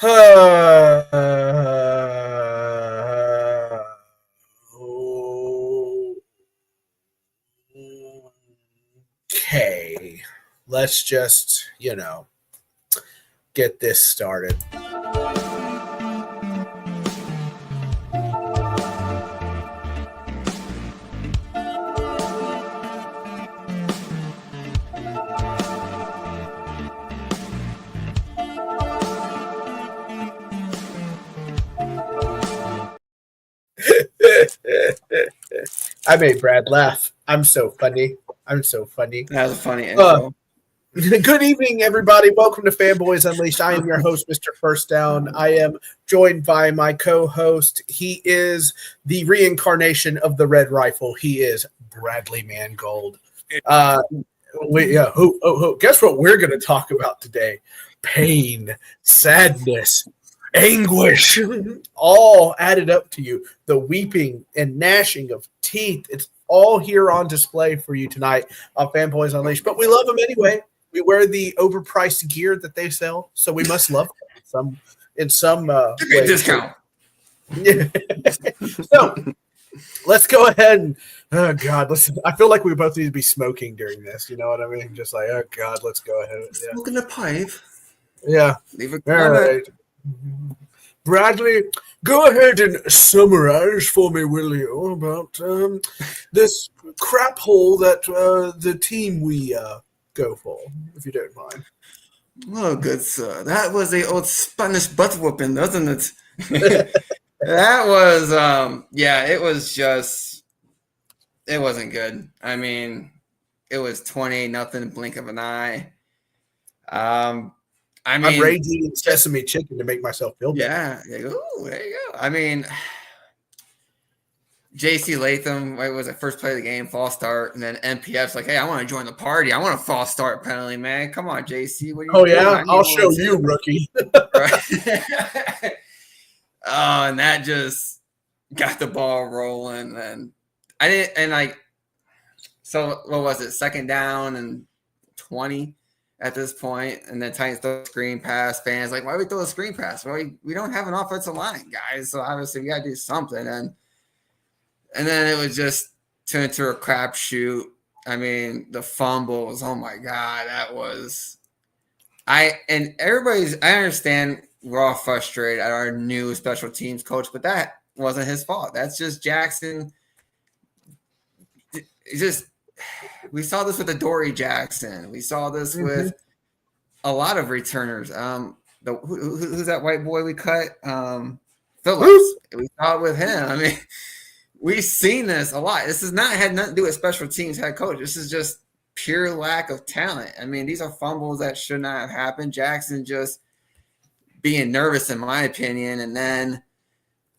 Okay, let's just, get this started. I made Brad laugh. I'm so funny. That was a funny Uh, intro. Good evening, everybody. Welcome to Fanboys Unleashed. I am your host, Mr. First Down. I am joined by my co-host. He is the reincarnation of the Red Rifle. He is Bradley Mangold. Guess what we're going to talk about today? Pain, sadness, anguish, all added up to you. The weeping and gnashing of teeth. It's all here on display for you tonight on Fanboys Unleashed. But we love them anyway. We wear the overpriced gear that they sell, so we must love them in some way. Discount. Yeah. So let's go ahead and listen. I feel like we both need to be smoking during this. You know what I mean? Just like, oh God, let's go ahead. Yeah. Smoking the pipe. Yeah. Leave it. All right. Bradley, go ahead and summarize for me, will you, about this crap hole that the team we go for, if you don't mind. Oh, good sir. That was the old Spanish butt whooping, wasn't it? That was, it wasn't good. I mean, it was 20-0, blink of an eye. I'm rage eating sesame chicken to make myself feel better. Yeah. Ooh, there you go. I mean, JC Latham, was it first play of the game, false start, and then MPF's like, hey, I want to join the party. I want a false start penalty, man. Come on, JC. What are you doing? Yeah? I'll show you, rookie. Right. And that just got the ball rolling. And so what was it? Second down and 20 at this point, and then Titans throw a screen pass. Fans like, why do we throw a screen pass? Well, we don't have an offensive line, guys. So obviously we got to do something. And then it was just turned into a crapshoot. I mean, the fumbles. Oh my God, that was. I understand we're all frustrated at our new special teams coach, but that wasn't his fault. That's just Jackson. We saw this with Adoree Jackson. We saw this with a lot of returners. Who's that white boy we cut? Phillips. We saw it with him. I mean, we've seen this a lot. This has not had nothing to do with special teams head coach. This is just pure lack of talent. I mean, these are fumbles that should not have happened. Jackson just being nervous, in my opinion, and then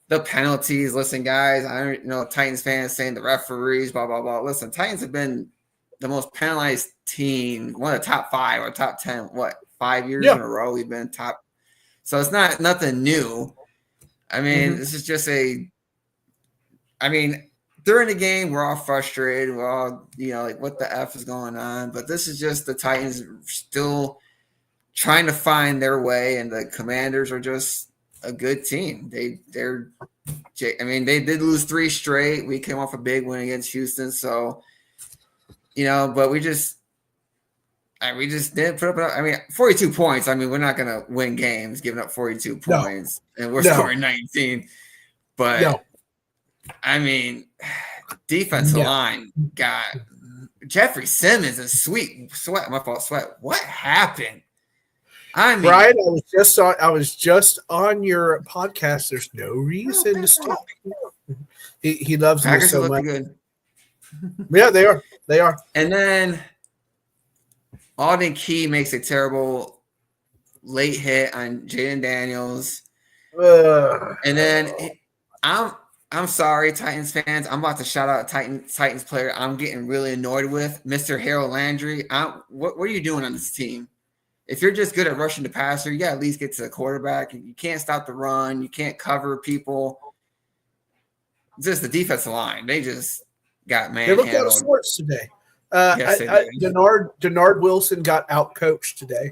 the penalties. Listen, guys, I don't know Titans fans saying the referees, blah, blah, blah. Listen, Titans have been the most penalized team, one of the top 5 or top 10, 5 years in a row we've been top. So it's nothing new. I mean, this is just during the game, we're all frustrated. We're all, like, what the F is going on? But this is just the Titans still trying to find their way, and the Commanders are just a good team. They did lose 3 straight. We came off a big win against Houston. So, but we just didn't put up 42 points. I mean, we're not going to win games giving up 42 points, and we're scoring 19. But, I mean, defensive line got Jeffrey Simmons and Sweat. My fault, Sweat. What happened? I mean, Brian, I was just on your podcast. There's no reason to stop. He loves me so much. Good. Yeah, they are. And then Alden Key makes a terrible late hit on Jaden Daniels. And then I'm sorry, Titans fans. I'm about to shout out a Titans player I'm getting really annoyed with, Mr. Harold Landry. What are you doing on this team? If you're just good at rushing the passer, you got to at least get to the quarterback. You can't stop the run. You can't cover people. Just the defensive line. They just got manhandled. They looked out of sorts today. Yes, Denard Wilson got out-coached today.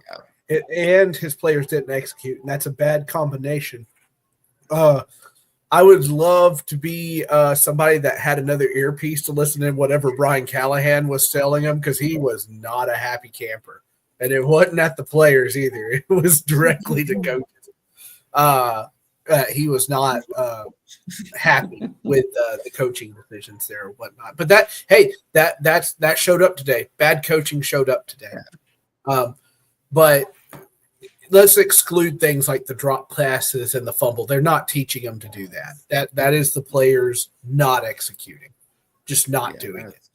and his players didn't execute, and that's a bad combination. I would love to be somebody that had another earpiece to listen to whatever Brian Callahan was telling him, because he was not a happy camper. And it wasn't at the players either. It was directly to coaches. He was not happy with the coaching decisions there or whatnot. But that showed up today. Bad coaching showed up today. But let's exclude things like the drop passes and the fumble. They're not teaching them to do that. That is the players not executing, just not doing it.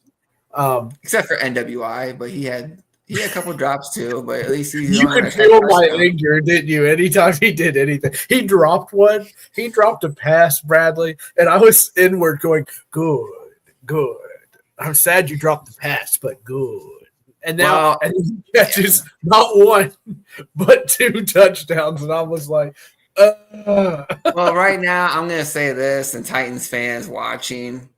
Except for NWI, but he had a couple drops too. But at least you could feel my anger, didn't you? Anytime he did anything, he dropped one. He dropped a pass, Bradley, and I was inward going, "Good. I'm sad you dropped the pass, but good." And now he catches not one, but 2 touchdowns. And I was like, Well, right now, I'm going to say this, and Titans fans watching,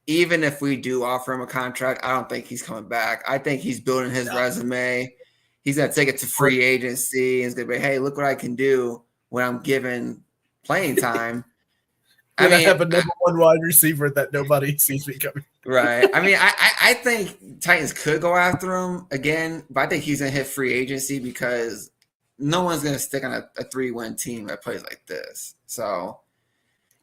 even if we do offer him a contract, I don't think he's coming back. I think he's building his resume. He's going to take it to free agency. And he's going to be, hey, look what I can do when I'm given playing time. I have a number 1 wide receiver that nobody sees me coming. Right. I mean, I think Titans could go after him again, but I think he's going to hit free agency because no one's going to stick on a 3-win team that plays like this. So,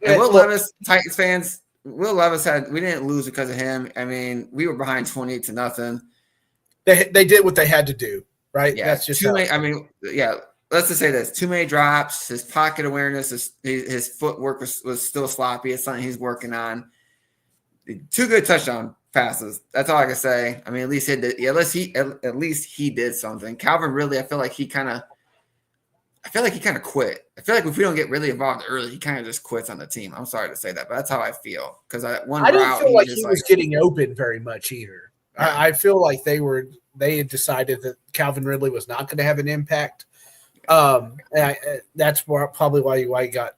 and Will Levis, Titans fans, Will Levis we didn't lose because of him. I mean, we were behind 28-0. They did what they had to do, right? Yeah. That's just Let's just say this: too many drops. His pocket awareness, his footwork was still sloppy. It's something he's working on. 2 good touchdown passes. That's all I can say. I mean, at least he did something. Calvin really, I feel like he kind of quit. I feel like if we don't get really involved early, he kind of just quits on the team. I'm sorry to say that, but that's how I feel. Because I didn't feel like he was getting open very much either. Yeah. I feel like they had decided that Calvin Ridley was not going to have an impact. That's probably why he got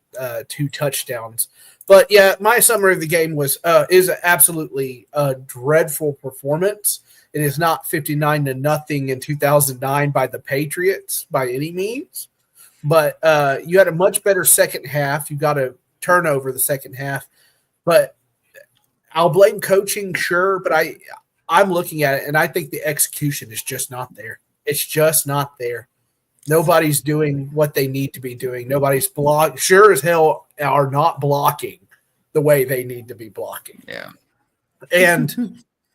2 touchdowns. But yeah, my summary of the game is absolutely a dreadful performance. It is not 59-0 in 2009 by the Patriots by any means, but you had a much better second half. You got a turnover the second half, but I'll blame coaching, sure, but I'm looking at it and I think the execution is just not there. It's just not there. Nobody's doing what they need to be doing. Nobody's sure as hell are not blocking the way they need to be blocking. Yeah. And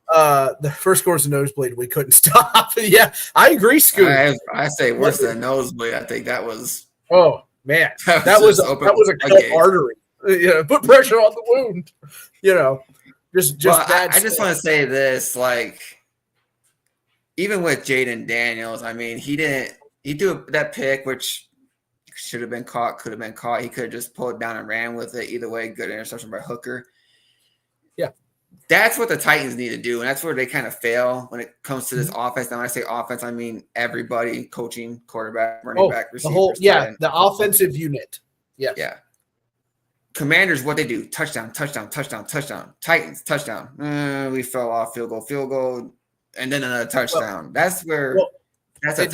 the first score is a nosebleed. We couldn't stop. Yeah, I agree, Scoot. I say worse than a nosebleed. I think that was. Oh man, that was a cut artery. Put pressure on the wound. Just bad. I just want to say this, like, even with Jaden Daniels, I mean, he threw that pick, which should have been caught, could have been caught. He could have just pulled it down and ran with it. Either way, good interception by Hooker. Yeah. That's what the Titans need to do, and that's where they kind of fail when it comes to this offense. Now, when I say offense, I mean everybody: coaching, quarterback, running back, receivers. The offensive unit. Yeah. Yeah. Commanders, what they do: touchdown, touchdown, touchdown, touchdown. Titans, touchdown. We fell off, field goal, and then another touchdown. That's where. It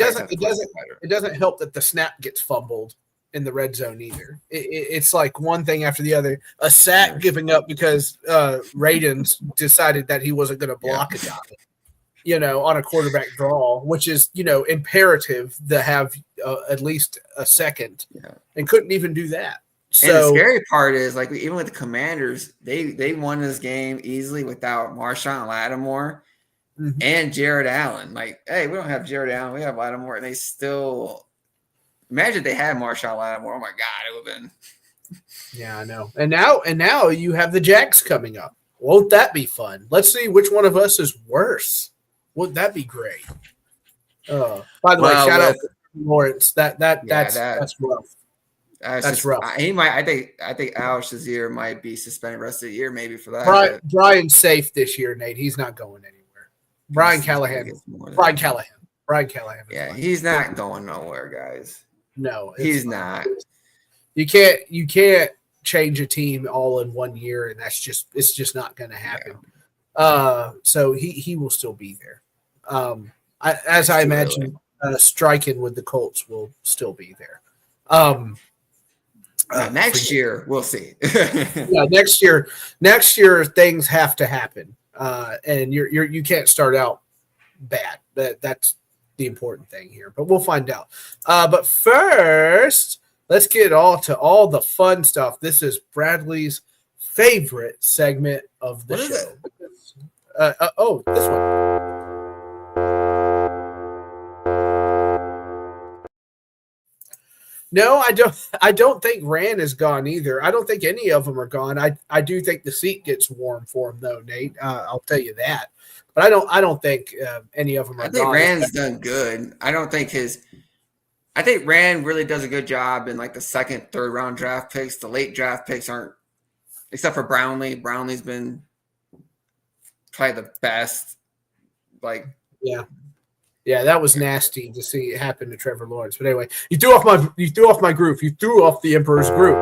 doesn't help that the snap gets fumbled in the red zone either. It's like one thing after the other. A sack giving up because Radens decided that he wasn't going to block a guy, on a quarterback draw, which is, imperative to have at least a second, and couldn't even do that. So and the scary part is, like, even with the Commanders, they won this game easily without Marshawn Lattimore. Mm-hmm. And Jared Allen. Like, hey, we don't have Jared Allen. We have Lattimore. And they still – imagine if they had Marshawn Lattimore. Oh, my God, it would have been – Yeah, I know. And now you have the Jacks coming up. Won't that be fun? Let's see which one of us is worse. Wouldn't that be great? By the way, shout out to Lawrence. That's rough. That's rough. He might. I think Al Shazier might be suspended the rest of the year, maybe for that. Brian's safe this year, Nate. He's not going anywhere. Brian Callahan. Yeah, he's not going nowhere, guys. No, he's not. You can't change a team all in 1 year, and it's just not going to happen. Yeah. So he will still be there. I imagine striking with the Colts will still be there. Next year, we'll see. Yeah, next year things have to happen, and you can't start out bad. That's the important thing here, but we'll find out. But first, let's get to all the fun stuff. This is Bradley's favorite segment of the show. This one. No, I don't think Rand is gone either. I don't think any of them are gone. I do think the seat gets warm for him though, Nate. I'll tell you that. But I don't think any of them are gone. I think Rand's done good. I think Rand really does a good job in like the second, third round draft picks. The late draft picks aren't, except for Brownlee. Brownlee's been probably the best. Yeah, that was nasty to see it happen to Trevor Lawrence. But anyway, you threw off my group. You threw off the Emperor's group.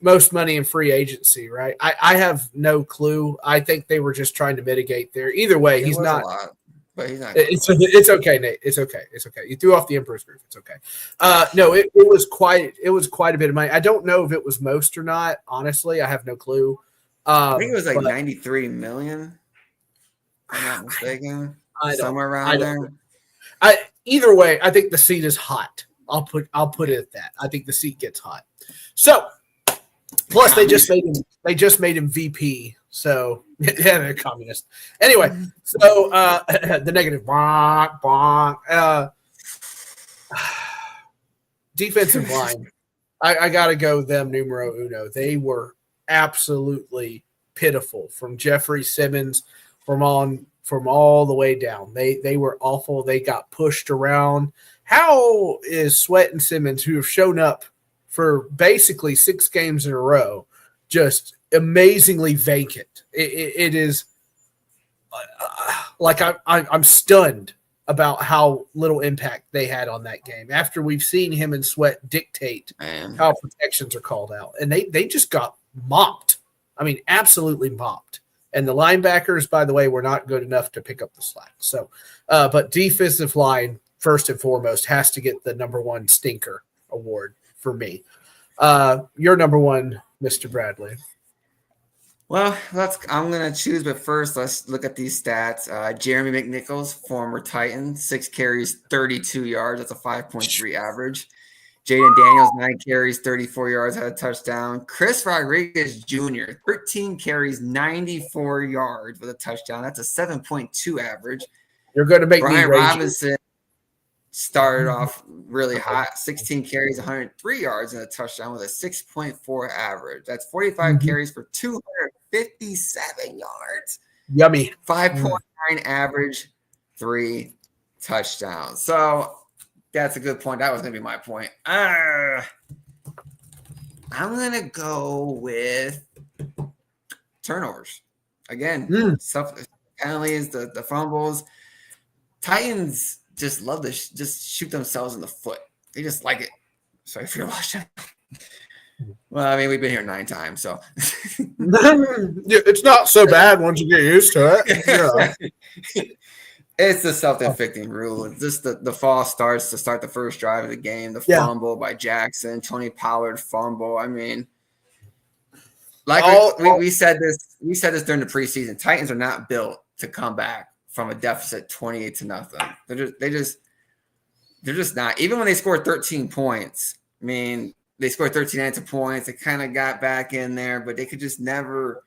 Most money in free agency, right? I have no clue. I think they were just trying to mitigate there. Either way, he's not. But he's not. It's okay, Nate. It's okay. You threw off the Emperor's group. It's okay. No, it was quite a bit of money. I don't know if it was most or not. Honestly, I have no clue. I think it was like 93 million. If I'm not mistaken. Somewhere around there. Either way, I think the seat is hot. I'll put it at that. I think the seat gets hot. So, plus they just made him VP. So yeah, they're communist. Anyway, so the negative bonk, bonk. Defensive line. I gotta go them numero uno. They were absolutely pitiful from Jeffrey Simmons from all the way down. They were awful. They got pushed around. How is Sweat and Simmons, who have shown up for basically 6 games in a row, just amazingly vacant? It is like I'm stunned about how little impact they had on that game after we've seen him and Sweat dictate how protections are called out, and they just got mopped. I mean, absolutely mopped. And the linebackers, by the way, were not good enough to pick up the slack. So, but defensive line first and foremost has to get the number one stinker award for me. Your number one, Mr. Bradley. Well, I'm going to choose, but first let's look at these stats. Jeremy McNichols, former Titan, 6 carries, 32 yards. That's a 5.3 average. Jaden Daniels, 9 carries, 34 yards, had a touchdown. Chris Rodriguez Jr., 13 carries, 94 yards with a touchdown. That's a 7.2 average. You're going to make Brian me rage. Robinson started off really hot, 16 carries, 103 yards, and a touchdown with a 6.4 average. That's 45 carries for 257 yards. Yummy. 5.9 average, 3 touchdowns. So that's a good point. That was going to be my point. I'm going to go with turnovers. Again, penalties, the fumbles. Titans just love to just shoot themselves in the foot. They just like it. Sorry for your watching. Well, I mean, we've been here 9 times, so. It's not so bad once you get used to it. Yeah. It's the self-inflicting rule. It's just the false starts to start the first drive of the game. The fumble by Jackson, Tony Pollard fumble. I mean, like we said this during the preseason. Titans are not built to come back from a deficit 28-0. They're just not. Even when they scored 13 points, I mean, they scored 13 extra points. They kind of got back in there, but they could just never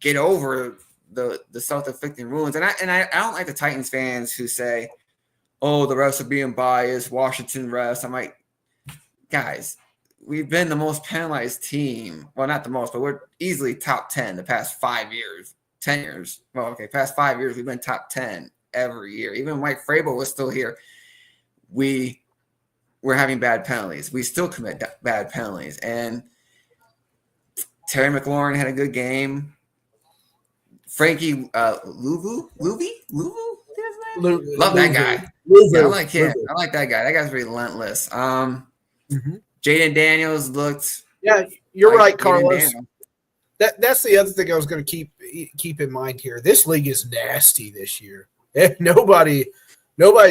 get over the self-inflicting wounds. And I don't like the Titans fans who say, oh, the refs are being biased, Washington refs. I'm like, guys, we've been the most penalized team. Well, not the most, but we're easily top 10 the past 5 years, 10 years. Well, okay, past 5 years, we've been top 10 every year. Even when Mike Vrabel was still here, we're having bad penalties. We still commit bad penalties. And Terry McLaurin had a good game. Frankie Louvu? Love that guy. Yeah, I like him. I like that guy. That guy's relentless. Jaden Daniels looked. Yeah, you're right, Carlos. That's the other thing I was going to keep in mind here. This league is nasty this year. Nobody's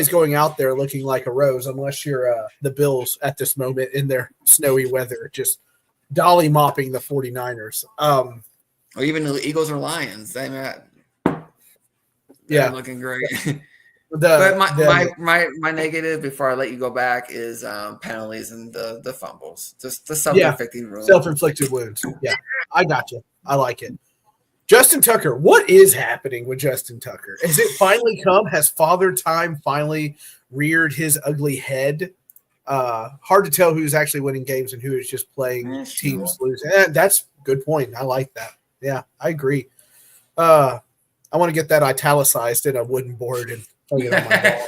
going out there looking like a rose unless you're the Bills at this moment in their snowy weather, just dolly mopping the 49ers. Or even the Eagles or Lions. They're looking great. But my negative before I let you go back is penalties and the fumbles. Just the self-inflicting wounds. Self-inflicted wounds. Yeah, I got you. I like it. Justin Tucker, what is happening with Justin Tucker? Has it finally come? Has Father Time finally reared his ugly head? Hard to tell who's actually winning games and who is just playing teams losing. That's a good point. I like that. Yeah, I agree. I want to get that italicized in a wooden board and hang it on my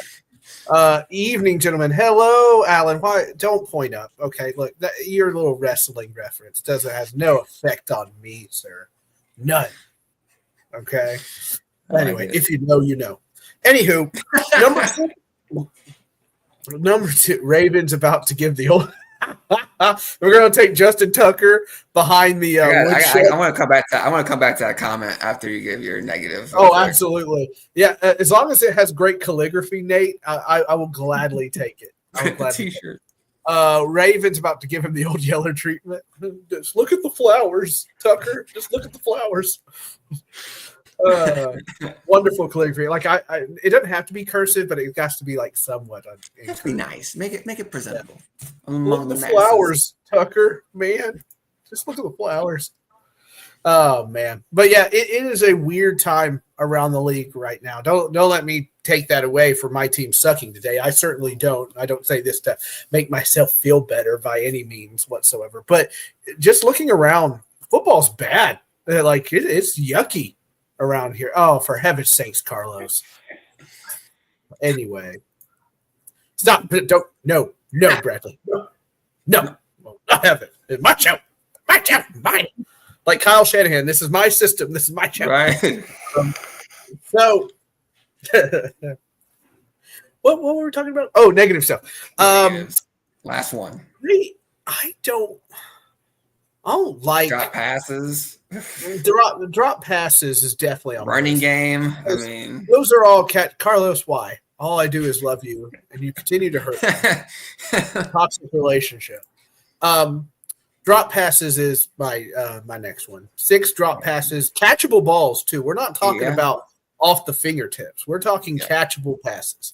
wall. Evening, gentlemen. Hello, Alan. Why don't point up? Okay, look, your little wrestling reference has no effect on me, sir. None. Okay. Anyway, if you know, you know. Anywho, number two, Ravens about to give the old. We're going to take Justin Tucker behind the. I want to come back to. I want to come back to that comment after you give your negative. Oh, absolutely. Yeah, as long as it has great calligraphy, Nate, I will gladly take it. I will gladly T-shirt. Ravens about to give him the old Yeller treatment. Just look at the flowers, Tucker. Just look at the flowers. Wonderful calligraphy. Like it doesn't have to be cursive, but it has to be like somewhat. It has to be nice. Make it presentable. Yeah. Look at the flowers, Tucker. Man, just look at the flowers. Oh man, but yeah, it is a weird time around the league right now. Don't let me take that away from my team sucking today. I certainly don't. I don't say this to make myself feel better by any means whatsoever. But just looking around, football's bad. Like it's yucky around here. Oh, for heaven's sakes, Carlos. Anyway, stop. Don't. No, Bradley. No. Not have it. It's my show. Mine. Like Kyle Shanahan, this is my system. This is my show. Right. So, what were we talking about? Oh, negative stuff. Last one. I don't like drop passes. Drop passes is definitely on running game. I mean, those are all Carlos. Why? All I do is love you, and you continue to hurt me. Toxic relationship. Drop passes is my next one. 6 drop passes, catchable balls too. We're not talking about off the fingertips. We're talking catchable passes.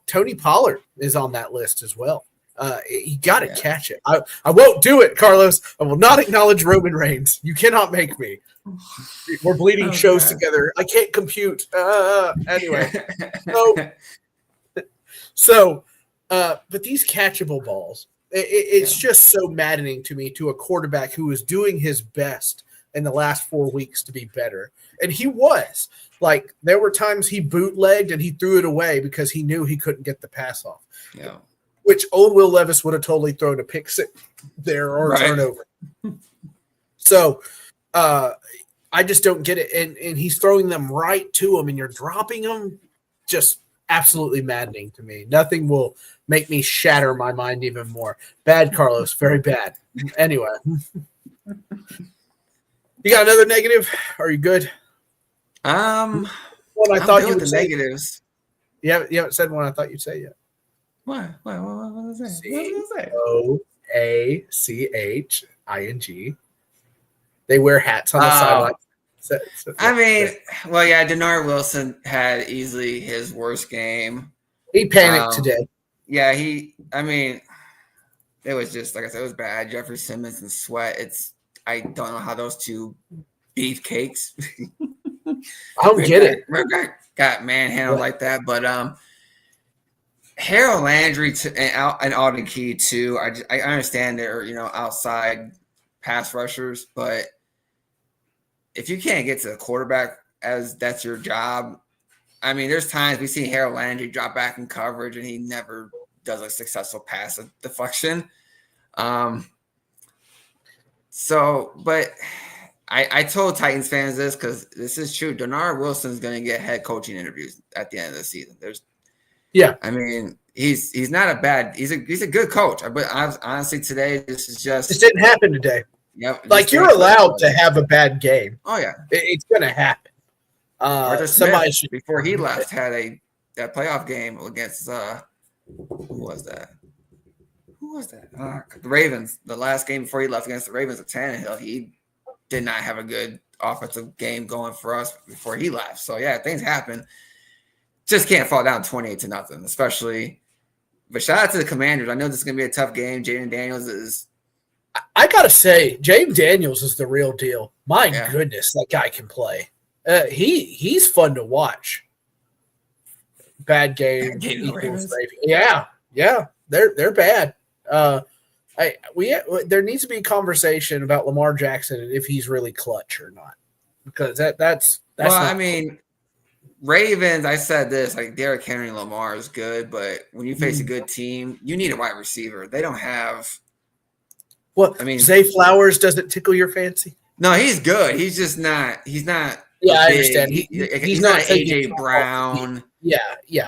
Tony Pollard is on that list as well. You got to catch it. I won't do it, Carlos. I will not acknowledge Roman Reigns. You cannot make me. We're bleeding shows together. I can't compute. Anyway. But these catchable balls, it's just so maddening to me to a quarterback who was doing his best in the last 4 weeks to be better. And he was. Like, there were times he bootlegged and he threw it away because he knew he couldn't get the pass off. Yeah. Which old Will Levis would have totally thrown a pick six there or a turnover. So I just don't get it. And he's throwing them right to him and you're dropping them. Just absolutely maddening to me. Nothing will make me shatter my mind even more. Bad, Carlos. Very bad. Anyway. You got another negative? Are you good? One I thought you would say. Negatives. You haven't said one I thought you'd say yet. What was that? COACHING. They wear hats on the sideline. Denard Wilson had easily his worst game. He panicked today. Yeah, it was just, like I said, it was bad. Jeffrey Simmons and Sweat. I don't know how those two beefcakes. I don't get it. Got manhandled like that, but Harold Landry and Alden Key too. I understand they're outside pass rushers, but if you can't get to the quarterback as that's your job, there's times we see Harold Landry drop back in coverage and he never does a successful pass deflection. But I told Titans fans this because this is true. Denard Wilson's going to get head coaching interviews at the end of the season. He's not a bad. He's a good coach. But honestly, today this is just. This didn't happen today. Yep. Like, you're allowed to have a bad game. Oh yeah, it's going to happen. Arthur Somebody Smith, before he left, had that playoff game against who was that? The Ravens. The last game before he left against the Ravens at Tannehill, he did not have a good offensive game going for us before he left. So yeah, things happen. Just can't fall down 28-0, especially. But shout out to the Commanders. I know this is going to be a tough game. Jaden Daniels is. I gotta say, Jaden Daniels is the real deal. My goodness, that guy can play. He's fun to watch. Bad game equals Ravens. Yeah, they're bad. There needs to be a conversation about Lamar Jackson and if he's really clutch or not, because that's. Well, I mean, Ravens. I said this, like, Derrick Henry and Lamar is good, but when you face a good team, you need a wide receiver. They don't have. What? I mean, Zay Flowers doesn't tickle your fancy? No, he's good. He's just not. He's not. Yeah, I understand. He's not AJ Brown. Yeah,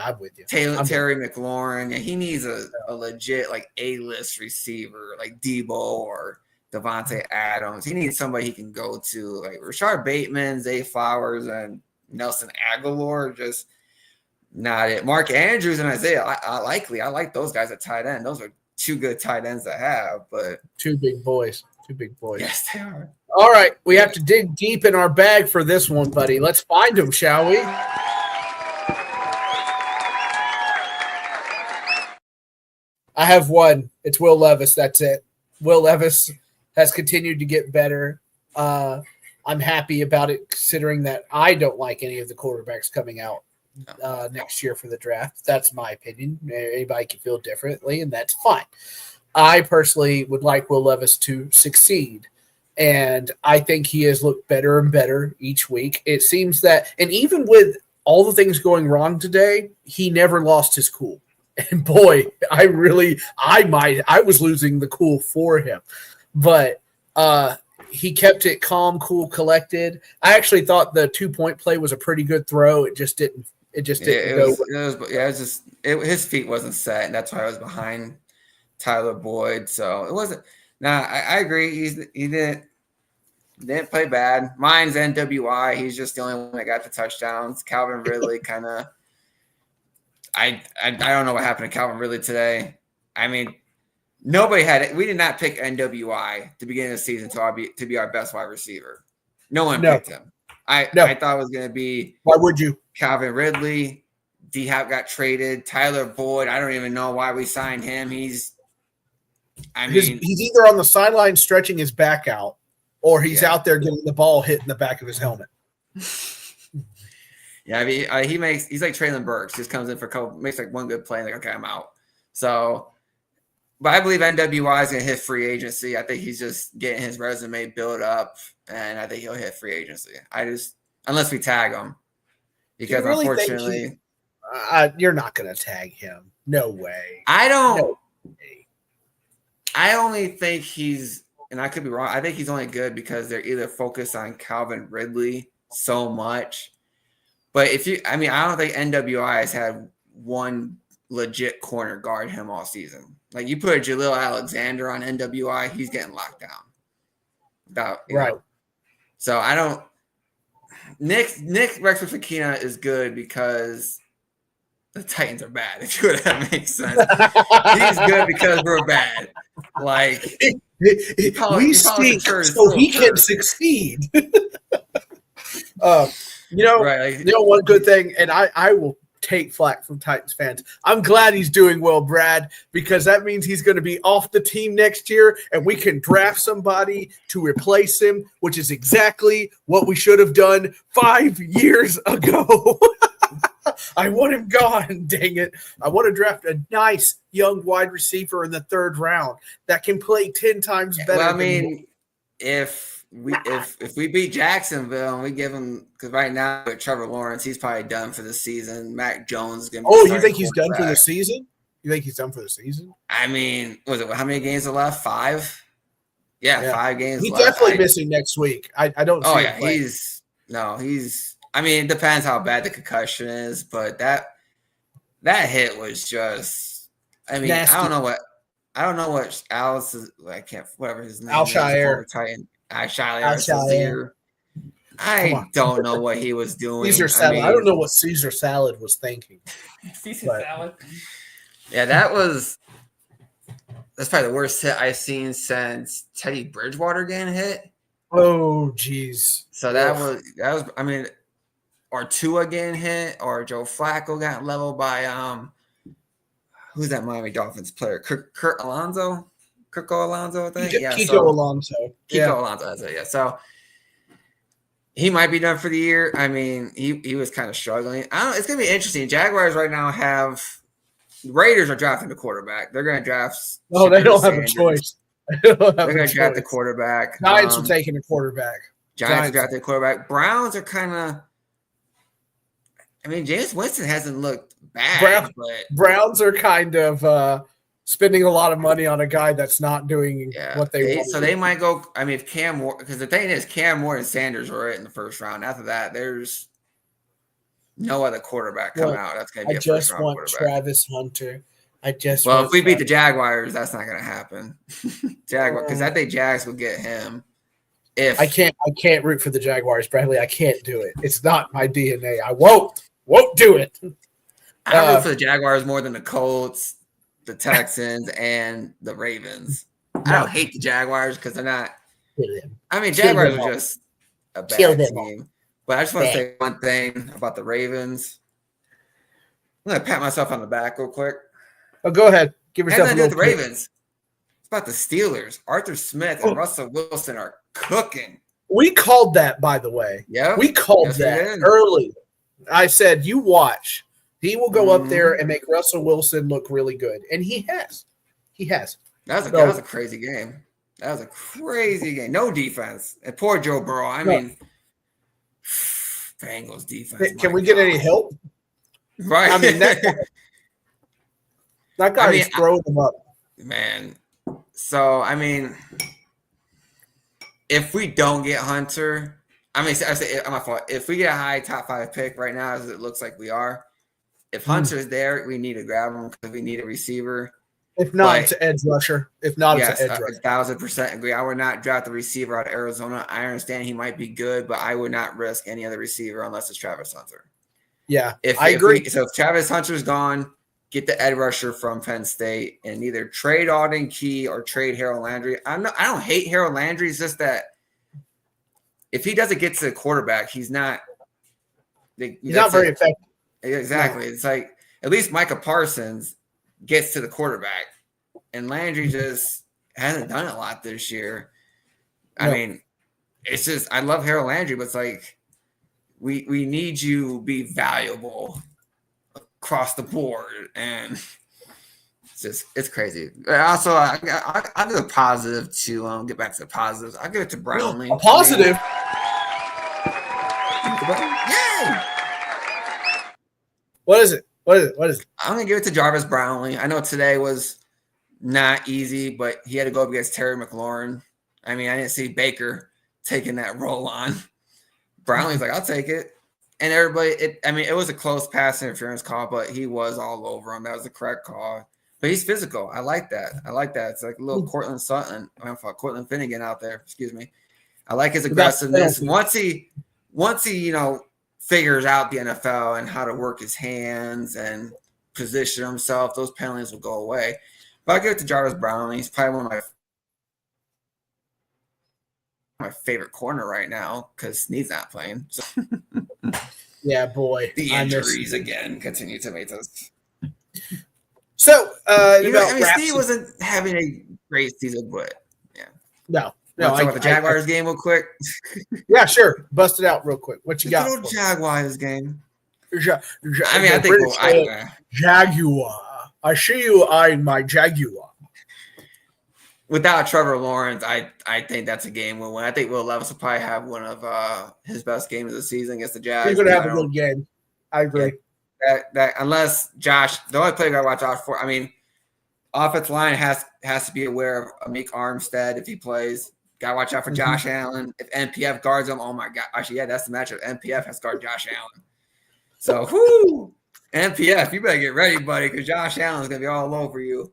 I'm with you. Terry McLaurin. Yeah, he needs a legit, like, A-list receiver, like Debo or Devontae Adams. He needs somebody he can go to, like Rashard Bateman, Zay Flowers, and Nelson Aguilar. Just not it. Mark Andrews and Isaiah I like those guys at tight end. Those are two good tight ends to have, but two big boys. Yes, they are. All right, we have to dig deep in our bag for this one, buddy. Let's find them, shall we? I have one. It's Will Levis. That's it. Will Levis has continued to get better. I'm happy about it, considering that I don't like any of the quarterbacks coming out next year for the draft. That's my opinion. Anybody can feel differently, and that's fine. I personally would like Will Levis to succeed, and I think he has looked better and better each week. It seems that, and even with all the things going wrong today, he never lost his cool. And boy, I was losing the cool for him, but he kept it calm, cool, collected. I actually thought the 2-point play was a pretty good throw. It just didn't. His feet wasn't set, and that's why I was behind Tyler Boyd. So it wasn't. I agree. He didn't play bad. Mine's NWI. He's just the only one that got the touchdowns. Calvin Ridley kind of. I don't know what happened to Calvin Ridley today. I mean, nobody had it. We did not pick NWI at the beginning of the season to be our best wide receiver. No one picked him. I thought it was going to be. Why would you? Calvin Ridley. D-Hop got traded. Tyler Boyd. I don't even know why we signed him. He's either on the sideline stretching his back out, or he's out there getting the ball hit in the back of his helmet. Yeah, I mean, he's like Traylon Burks, just comes in for a couple, makes like one good play, and like, okay, I'm out. So, but I believe NWI is going to hit free agency. I think he's just getting his resume built up, and I think he'll hit free agency. Unless we tag him, because really unfortunately, you're not going to tag him. No way. I don't. No way. I only think he's, and I could be wrong. I think he's only good because they're either focused on Calvin Ridley so much. But I don't think NWI has had one legit corner guard him all season. Like, you put Jaleel Alexander on NWI, he's getting locked down. Right. So I don't. Nick Rexford-Fakina is good because the Titans are bad. If that makes sense. He's good because we're bad. Like, we stink so he can succeed. One good thing, and I will take flack from Titans fans. I'm glad he's doing well, Brad, because that means he's going to be off the team next year, and we can draft somebody to replace him, which is exactly what we should have done 5 years ago. I want him gone, dang it. I want to draft a nice young wide receiver in the 3rd round that can play 10 times better. Well, I mean, if we beat Jacksonville and we give him, because right now with Trevor Lawrence, he's probably done for the season. Mac Jones is going to be. Oh, you think he's done for the season? I mean, how many games are left? 5? Yeah, 5 games. He's definitely missing next week. I don't. Oh yeah, he's. I mean, it depends how bad the concussion is, but that hit was just. I mean, nasty. I don't know what. I don't know what Alice is. I can't. Whatever his name Alshire. is. Titan. Alshire. Alshire. I don't know what he was doing. Caesar salad. I don't know what Caesar salad was thinking. Caesar salad. Yeah, that's probably the worst hit I've seen since Teddy Bridgewater getting hit. Oh, jeez. So that was. I mean, or Tua getting hit, or Joe Flacco got leveled by who's that Miami Dolphins player? Kirko Alonso, I think. Kiko Alonso. Kiko Alonso, that's it. Yeah. So he might be done for the year. I mean, he was kind of struggling. I don't know. It's gonna be interesting. Jaguars right now Raiders are drafting the quarterback. They're gonna draft. Oh, they don't have a choice. They're gonna draft the quarterback. Giants are taking a quarterback. Giants are drafting a quarterback. Browns are kind of. I mean, Jameis Winston hasn't looked bad. Browns are kind of spending a lot of money on a guy that's not doing what they want. So they might go. I mean, if Cam Moore, because the thing is, Cam Moore and Sanders were in the first round. After that, there's no other quarterback coming out. That's going to be a first round quarterback. Travis Hunter. If we beat the Jaguars, that's not going to happen. Because I think Jags will get him. If I can't root for the Jaguars, Bradley. I can't do it. It's not my DNA. I won't do it. I root for the Jaguars more than the Colts, the Texans, and the Ravens. I don't hate the Jaguars because they're not. I mean, Jaguars are just a bad team. But I just want to say one thing about the Ravens. I'm going to pat myself on the back real quick. Oh, go ahead. Give yourself a little. The Ravens. It's about the Steelers. Arthur Smith and Russell Wilson are cooking. We called that, by the way. Yeah, we called that early. I said, "You watch. He will go up there and make Russell Wilson look really good," and he has. That was a crazy game. That was a crazy game. No defense. And poor Joe Burrow. I mean, Bengals defense. Can we get any help? Right. I mean, that guy is throwing them up. Man. So, I mean, if we don't get Hunter, I say my fault. If we get a high top 5 pick right now, as it looks like we are, if Hunter's there, we need to grab him because we need a receiver. If not, it's an edge rusher. If not, it's an edge rusher. 1,000% agree. I would not draft the receiver out of Arizona. I understand he might be good, but I would not risk any other receiver unless it's Travis Hunter. Yeah, I agree. So if Travis Hunter's gone, get the edge rusher from Penn State and either trade Alden Key or trade Harold Landry. I don't hate Harold Landry. It's just that if he doesn't get to the quarterback, he's not very effective. Exactly. No. It's like at least Micah Parsons gets to the quarterback, and Landry just hasn't done a lot this year. I mean, it's just I love Harold Landry, but it's like we need you to be valuable across the board, and it's crazy. Also, I give a positive to get back to the positives. I give it to Brownlee. A positive. Yay! What is it? I'm gonna give it to Jarvis Brownlee. I know today was not easy, but he had to go up against Terry McLaurin. I mean, I didn't see Baker taking that role on. Brownlee's like, I'll take it. And everybody, it was a close pass interference call, but he was all over him. That was the correct call. But he's physical. I like that. It's like a little Cortland Finnegan out there. Excuse me. I like his aggressiveness. Once he figures out the NFL and how to work his hands and position himself, those penalties will go away. But I'll give it to Jarvis Brownlee. He's probably one of my favorite corner right now because Snead's not playing. So. Yeah, boy. The injuries again continue to make us. So, Snead wasn't having a great season, but yeah. No. Talk about the Jaguars game real quick. Yeah, sure. Bust it out real quick. What you got? Little Jaguars game. I think Jaguar. I see you eyeing my Jaguar. Without Trevor Lawrence, I think that's a game we'll win. I think Will Levis will probably have one of his best games of the season against the Jags. He's going to have a good game. I agree. That unless Josh, the only player I got to watch out for, offensive line has to be aware of Amik Armstead if he plays. Got to watch out for Josh Allen. If NPF guards him, oh my God. Actually, yeah, that's the matchup. NPF has guarded Josh Allen. So, NPF, you better get ready, buddy, because Josh Allen's going to be all over you.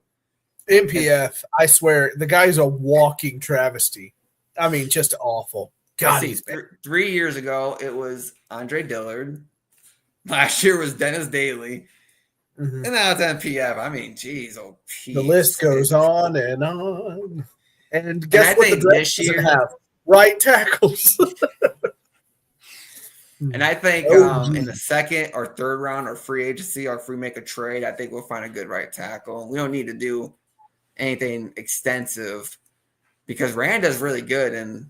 NPF, I swear, the guy's a walking travesty. I mean, just awful. God, See, he's bad. 3 years ago, it was Andre Dillard. Last year was Dennis Daly. Mhm. And now it's NPF. I mean, geez, oh, The Pete. list goes on and on. And I guess what the think draft this doesn't year- have? Right tackles. And I think Oh, in the second or third round or free agency or if we make a trade, I think we'll find a good right tackle. We don't need to do anything extensive because Rand does really good in,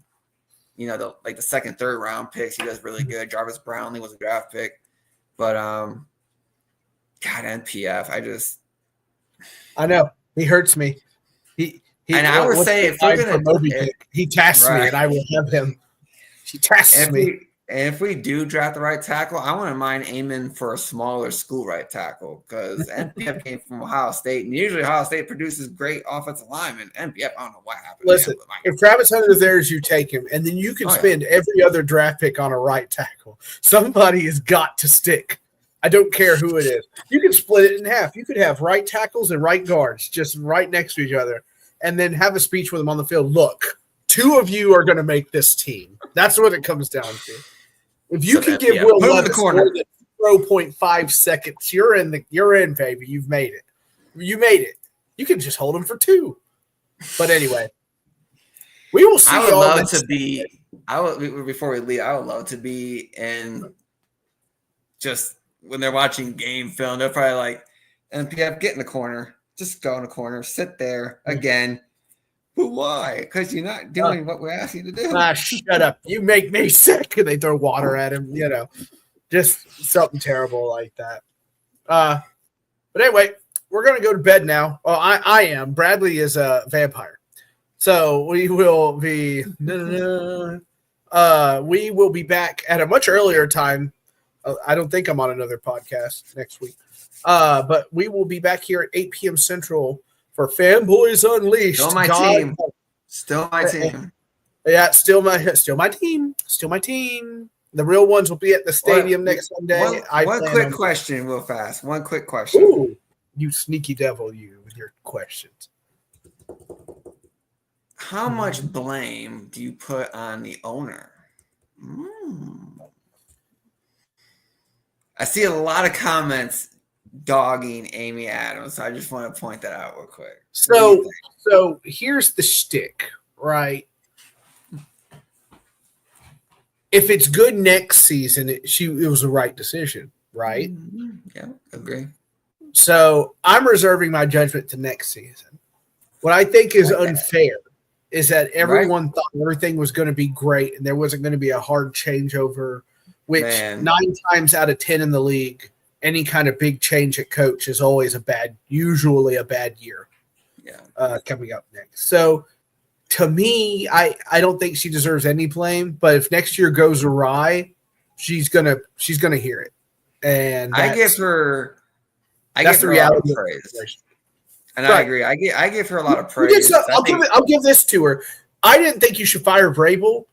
the second, third round picks. He does really good. Jarvis Brownlee was a draft pick. But, God, NPF, I know. He hurts me. And I would say if we're gonna he tests me right. and I will have him. He tests me. If we do draft the right tackle, I wouldn't mind aiming for a smaller school right tackle because NPF came from Ohio State, and usually Ohio State produces great offensive linemen. NPF, I don't know what happened. Listen, if Travis Hunter is there, you take him, and then you can spend every other draft pick on a right tackle. Somebody has got to stick. I don't care who it is. You can split it in half. You could have right tackles and right guards just right next to each other, and then have a speech with them on the field. Look, 2 of you are going to make this team. That's what it comes down to. If you can give Will Levis more than 0.5 seconds, you're in, baby. You've made it. You made it. You can just hold him for 2. But anyway, we will see. Before we leave, I would love to be in just when they're watching game film, they're probably like, NPF, get in the corner. Just go in the corner. Sit there again. But why? Because you're not doing what we're asking you to do. Shut up. You make me sick. And they throw water at him, just something terrible like that. But anyway, we're going to go to bed now. Well, I am. Bradley is a vampire. So we will be back at a much earlier time. I don't think I'm on another podcast next week. But we will be back here at 8 p.m. Central for Fanboys Unleashed. Still my team. Still my team. Yeah, still my team. Still my team. The real ones will be at the stadium next Sunday. One quick question real fast. One quick question. Ooh, you sneaky devil, you with your questions. How much blame do you put on the owner? I see a lot of comments dogging Amy Adams. So I just want to point that out real quick. So here's the shtick, right? If it's good next season, it was the right decision, right? Yeah, agree. So I'm reserving my judgment to next season. What I think is unfair is that everyone thought everything was going to be great and there wasn't going to be a hard changeover, which 9 times out of 10 in the league, any kind of big change at coach is always usually a bad year. Yeah. Coming up next. So to me, I don't think she deserves any blame, but if next year goes awry, she's gonna hear it. And I give her the reality of praise. And I agree. I give her a lot of praise. I'll give this to her. I didn't think you should fire Vrabel,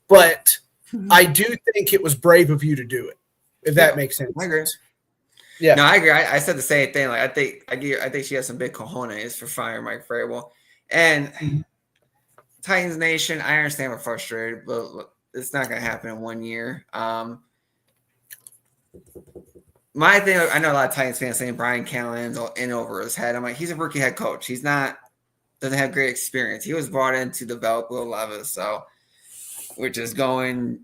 but I do think it was brave of you to do it. If that makes sense. I agree. Yeah. No, I agree. I said the same thing. Like I think she has some big cojones for firing Mike Vrabel. And Titans Nation, I understand we're frustrated, but it's not going to happen in 1 year. My thing, I know a lot of Titans fans saying Brian Callahan's in over his head. I'm like, he's a rookie head coach. He's doesn't have great experience. He was brought in to develop Will Levis, which is going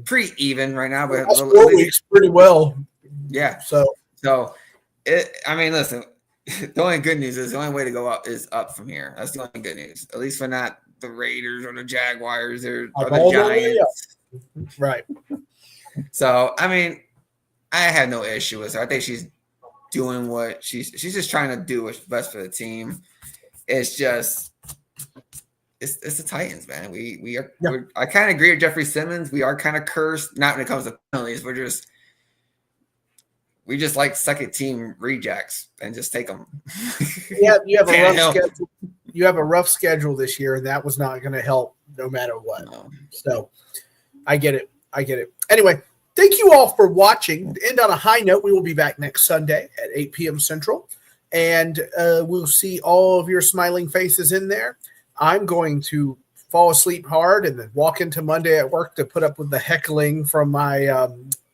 pretty even right now. But 4 weeks pretty well. Yeah. So listen, the only good news is the only way to go up is up from here. That's the only good news. At least for not the Raiders or the Jaguars or the Giants. Right. So, I had no issue with her. I think she's doing what she's just trying to do what's best for the team. It's just it's the Titans, man. I kind of agree with Jeffrey Simmons. We are kind of cursed, not when it comes to penalties. We just like second team rejects and just take them. Yeah, you have a rough schedule. You have a rough schedule this year, and that was not going to help no matter what. No. So I get it. Anyway, thank you all for watching. To end on a high note, we will be back next Sunday at 8 p.m. Central. and we'll see all of your smiling faces in there. I'm going to fall asleep hard and then walk into Monday at work to put up with the heckling from my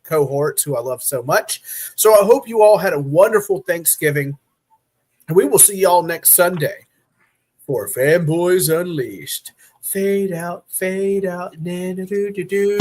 cohorts who I love so much. So I hope you all had a wonderful Thanksgiving. And we will see y'all next Sunday for Fanboys Unleashed. Fade out, na-na-do-do-do-do.